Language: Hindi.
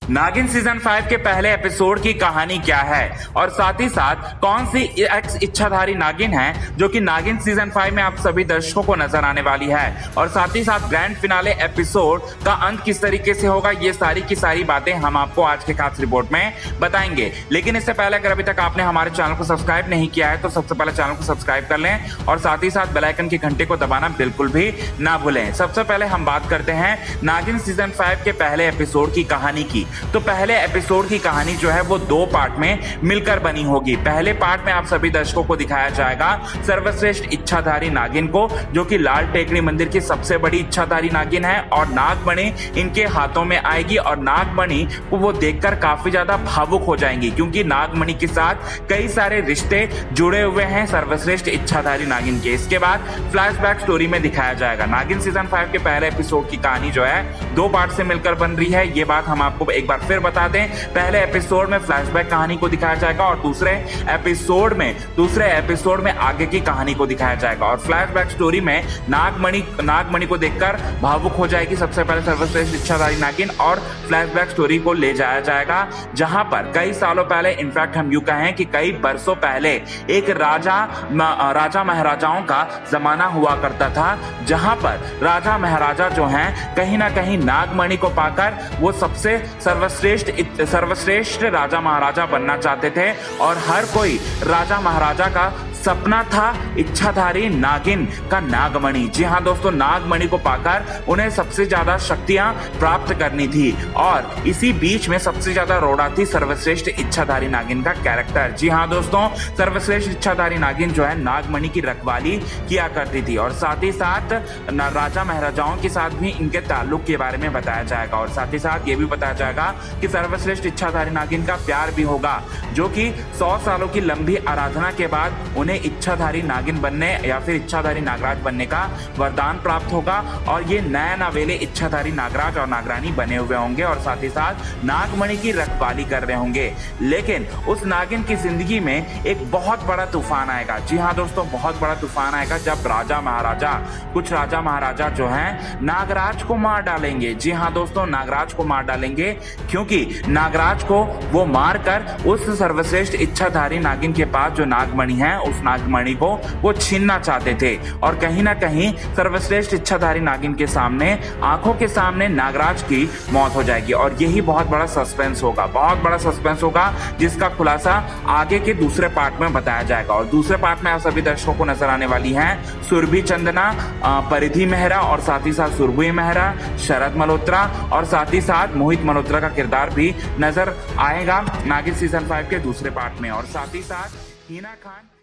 नागिन सीजन 5 के पहले एपिसोड की कहानी क्या है और साथ ही साथ कौन सी एक्स इच्छाधारी नागिन है जो कि नागिन सीजन 5 में आप सभी दर्शकों को नजर आने वाली है और साथ ही साथ ग्रैंड फिनाले एपिसोड का अंत किस तरीके से होगा, ये सारी की सारी बातें हम आपको आज के खास रिपोर्ट में बताएंगे। लेकिन इससे पहले अगर अभी तक आपने हमारे चैनल को सब्सक्राइब नहीं किया है तो सबसे पहले चैनल को सब्सक्राइब कर लें और साथ ही साथ बेल आइकन के घंटे को दबाना बिल्कुल भी ना भूलें। सबसे पहले हम बात करते हैं नागिन सीजन 5 के पहले एपिसोड की कहानी की। तो पहले एपिसोड की कहानी जो है वो 2 पार्ट में मिलकर बनी होगी। पहले पार्ट में आप सभी दर्शकों को दिखाया जाएगा सर्वश्रेष्ठ इच्छाधारी नागिन को, जो कि लाल टेकड़ी मंदिर की सबसे बड़ी इच्छाधारी नागिन है और नागमणि इनके हाथों में आएगी और नागमणि को वो देखकर काफी ज्यादा भावुक हो जाएंगी क्योंकि नागमणि के साथ कई सारे रिश्ते जुड़े हुए हैं सर्वश्रेष्ठ इच्छाधारी नागिन के। इसके बाद फ्लैशबैक स्टोरी में दिखाया जाएगा। नागिन सीजन 5 के पहले एपिसोड की कहानी जो है 2 पार्ट से मिलकर बन रही है, ये बात हम आपको एक बार फिर बता दें। पहले एपिसोड में फ्लैशबैक कहानी को दिखाया जाएगा और दूसरे एपिसोड में आगे की कहानी को दिखाया जाएगा और फ्लैशबैक स्टोरी में नागमणि को देखकर भावुक हो जाएगी सबसे पहले सर्वश्रेष्ठ इच्छाधारी नागिन और फ्लैशबैक स्टोरी को ले जाया जाएगा जहां पर कई सालों पहले, इनफैक्ट हम यूं कहें कि कई बरसों पहले एक राजा महाराजाओं का जमाना हुआ करता था, जहां पर राजा महाराजा जो हैं कहीं ना कहीं नागमणि को पाकर वो सबसे सर्वश्रेष्ठ राजा महाराजा बनना चाहते थे और हर कोई राजा महाराजा का सपना था इच्छाधारी नागिन का नागमणि। जी हाँ दोस्तों, नागमणि को पाकर उन्हें सबसे ज्यादा शक्तियां प्राप्त करनी थी और इसी बीच में सबसे ज्यादा रोड़ा थी सर्वश्रेष्ठ इच्छाधारी नागिन का कैरेक्टर। जी हाँ दोस्तों, सर्वश्रेष्ठ इच्छाधारी नागिन जो है नागमणि की रखवाली किया करती थी और साथ ही साथ राजा महाराजाओं के साथ भी इनके ताल्लुक के बारे में बताया जाएगा और साथ ही साथ ये भी बताया जाएगा कि सर्वश्रेष्ठ इच्छाधारी नागिन का प्यार भी होगा, जो कि 100 सालों की लंबी आराधना के बाद उन्हें इच्छाधारी नागिन बनने या फिर इच्छाधारी नागराज बनने का वरदान प्राप्त होगा और ये नया नवेले इच्छाधारी नागराज और नागरानी बने हुए होंगे और साथ ही साथ नागमणि की रखवाली कर रहे होंगे। लेकिन उस नागिन की जिंदगी में एक बहुत बड़ा तूफान आएगा। जी हाँ दोस्तों, बहुत बड़ा तूफान आएगा जब कुछ राजा महाराजा जो हैं नागराज को मार डालेंगे। जी हाँ दोस्तों, नागराज को मार डालेंगे क्योंकि नागराज को वो मारकर उस सर्वश्रेष्ठ इच्छाधारी नागिन के पास जो नागमणि है उस नागमणि को वो छीनना चाहते थे और कहीं ना कहीं सर्वश्रेष्ठ इच्छाधारी नागिन के सामने, आंखों के सामने नागराज की मौत हो जाएगी और यही बहुत बड़ा सस्पेंस होगा जिसका खुलासा आगे के दूसरे पार्ट में बताया जाएगा। और दूसरे पार्ट में आप सभी दर्शकों को नजर आने वाली हैं सुरभि चंदना, परिधि मेहरा और साथ ही साथ सुरभि मेहरा, शरद मल्होत्रा और साथ ही साथ मोहित मल्होत्रा का किरदार भी नजर आएगा नागिन सीजन 5 के दूसरे पार्ट में और साथ ही साथ हिना खान